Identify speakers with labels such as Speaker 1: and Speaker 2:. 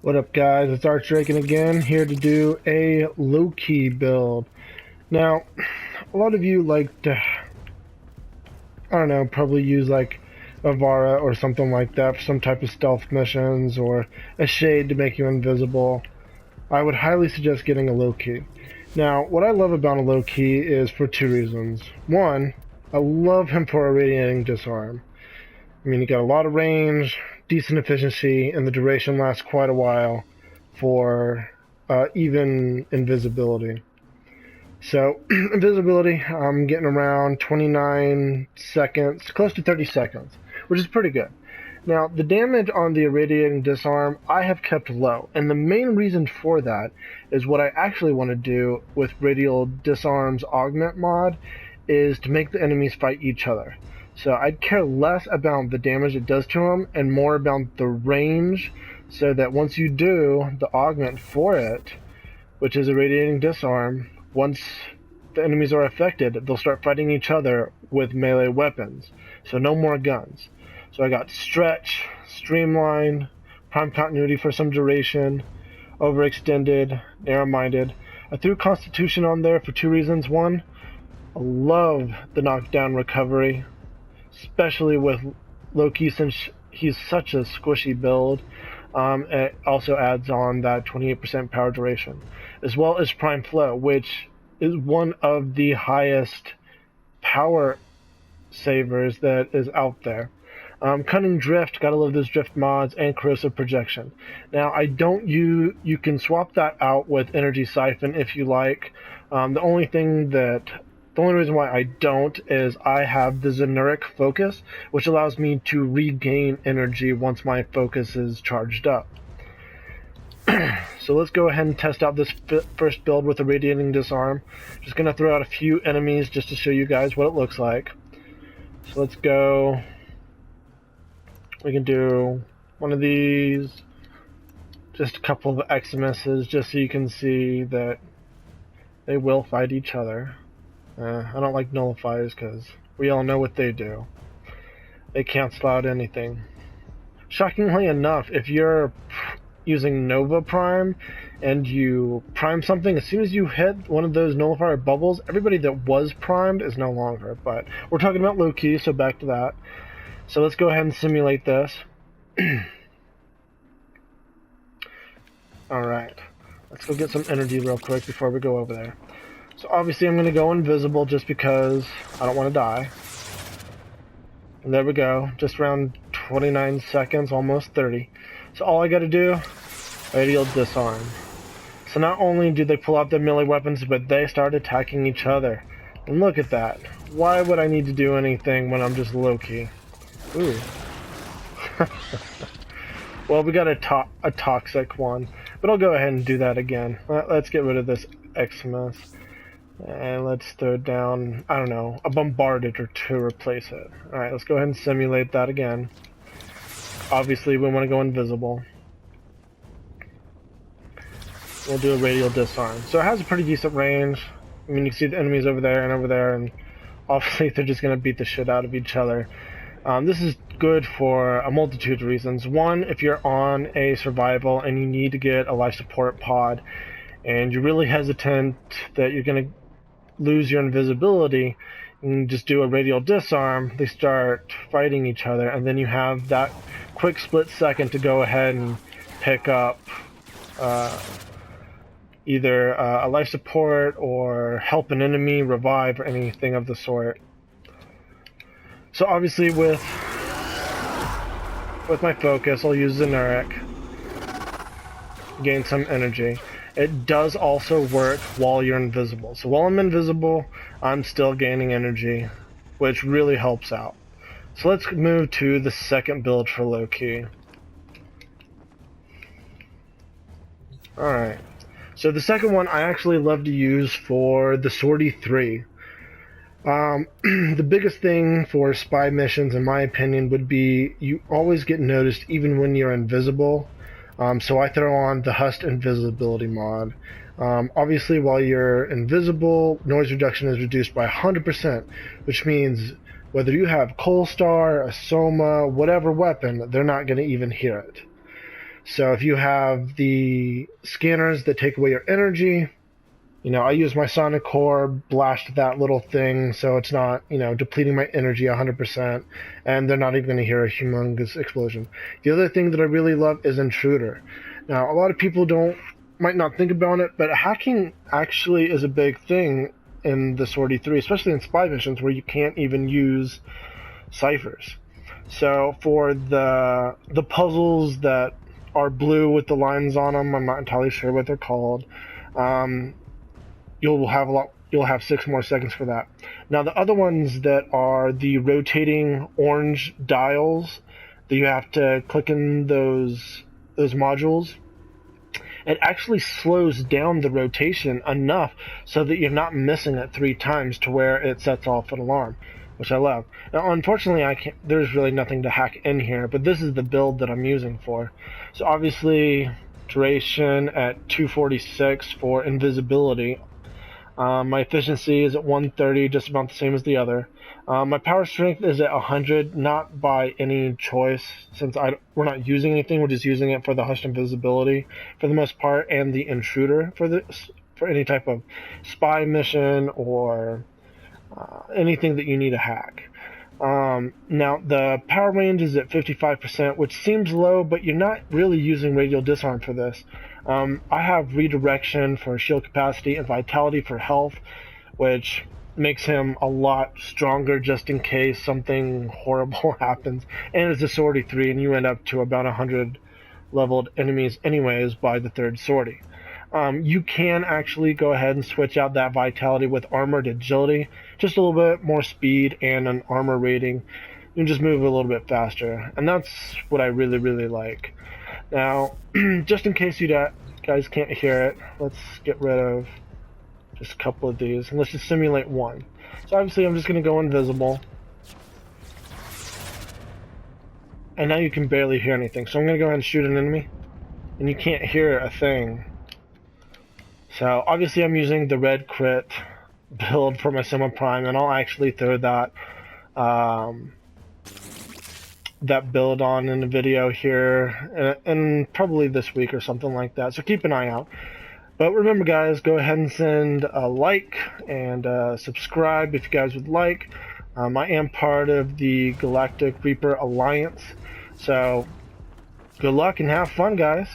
Speaker 1: What up, guys? It's Archdraken again, here to do a Loki build. Now, a lot of you like to, I don't know, probably use like a Vara or something like that for some type of stealth missions, or a Shade to make you invisible. I would highly suggest getting a Loki. Now, what I love about a Loki is for two reasons. One, I love him for a radiating disarm. I mean, you got a lot of range, decent efficiency, and the duration lasts quite a while for even invisibility. So, invisibility, I'm getting around 29 seconds, close to 30 seconds, which is pretty good. Now, the damage on the irradiating disarm, I have kept low, and the main reason for that is what I actually want to do with radial disarm's augment mod is to make the enemies fight each other. So I'd care less about the damage it does to them and more about the range, so that once you do the augment for it, which is a radiating disarm, once the enemies are affected, they'll start fighting each other with melee weapons. So no more guns. So I got stretch, streamline, prime continuity for some duration, overextended, narrow-minded. I threw constitution on there for two reasons. One, I love the knockdown recovery, especially with Loki since he's such a squishy build. It also adds on that 28% power duration, as well as prime flow, which is one of the highest power savers that is out there. Cunning drift, gotta love those drift mods, and corrosive projection. Now, you can swap that out with energy siphon if you like. The only reason why I don't is I have the Zenuric focus, which allows me to regain energy once my focus is charged up. So let's go ahead and test out this first build with a radiating disarm. Just gonna throw out a few enemies just to show you guys what it looks like. So let's go. We can do one of these, just a couple of Xmas, just so you can see that they will fight each other. I don't like nullifiers because we all know what they do. They cancel out anything. Shockingly enough, if you're using Nova Prime and you prime something, as soon as you hit one of those nullifier bubbles, everybody that was primed is no longer. But we're talking about Loki, so back to that. So let's go ahead and simulate this. Alright, let's go get some energy real quick before we go over there. So obviously I'm going to go invisible just because I don't want to die. And there we go, just around 29 seconds, almost 30. So all I got to do, radial disarm. So not only do they pull out their melee weapons, but they start attacking each other. And look at that. Why would I need to do anything when I'm just Loki? Ooh. Well, we got a toxic one, but I'll go ahead and do that again. Let's get rid of this Xmas. And let's throw down, I don't know, a bombarded to replace it. Alright, let's go ahead and simulate that again. Obviously, we want to go invisible. We'll do a radial disarm. So it has a pretty decent range. I mean, you can see the enemies over there, and obviously they're just going to beat the shit out of each other. This is good for a multitude of reasons. One, if you're on a survival and you need to get a life support pod, and you're really hesitant that you're going to lose your invisibility, and just do a radial disarm, they start fighting each other, and then you have that quick split second to go ahead and pick up either a life support or help an enemy, revive, or anything of the sort. So obviously with my focus, I'll use Zenuric, gain some energy. It does also work while you're invisible. So while I'm invisible, I'm still gaining energy, which really helps out. So let's move to the second build for Loki. Alright, so the second one I actually love to use for the Sortie 3. The biggest thing for spy missions, in my opinion, would be you always get noticed even when you're invisible. So I throw on the Hust Invisibility mod. Obviously, while you're invisible, noise reduction is reduced by 100%, which means whether you have Coal Star, a Soma, whatever weapon, they're not going to even hear it. So if you have the scanners that take away your energy, I use my sonic core, blast that little thing so it's not, depleting my energy 100%, and they're not even going to hear a humongous explosion. The other thing that I really love is intruder. Now, a lot of people might not think about it, but hacking actually is a big thing in the Sortie 3, especially in spy missions where you can't even use ciphers. So for the puzzles that are blue with the lines on them, I'm not entirely sure what they're called. You'll have 6 more seconds for that. Now the other ones that are the rotating orange dials that you have to click in those modules, it actually slows down the rotation enough so that you're not missing it 3 times to where it sets off an alarm, which I love. Now, unfortunately, there's really nothing to hack in here, but this is the build that I'm using for. So obviously, duration at 246 for invisibility. My efficiency is at 130, just about the same as the other. My power strength is at 100, not by any choice, since we're not using anything. We're just using it for the hushed invisibility for the most part, and the intruder for any type of spy mission or anything that you need to hack. Now the power range is at 55%, which seems low, but you're not really using radial disarm for this. I have redirection for shield capacity and vitality for health, which makes him a lot stronger just in case something horrible happens. And it's a Sortie 3, and you end up to about 100 leveled enemies anyways by the 3rd Sortie. You can actually go ahead and switch out that vitality with armored agility, just a little bit more speed and an armor rating. You can just move a little bit faster, and that's what I really, really like. Now, just in case you guys can't hear it, let's get rid of just a couple of these, and let's just simulate one. So obviously I'm just going to go invisible. And now you can barely hear anything. So I'm going to go ahead and shoot an enemy, and you can't hear a thing. So obviously I'm using the red crit build for my semi-prime, and I'll actually throw that build on in the video here and probably this week or something like that, so keep an eye out. But remember guys, go ahead and send a like and subscribe if you guys would like. I am part of the Galactic Reaper Alliance, so good luck and have fun guys.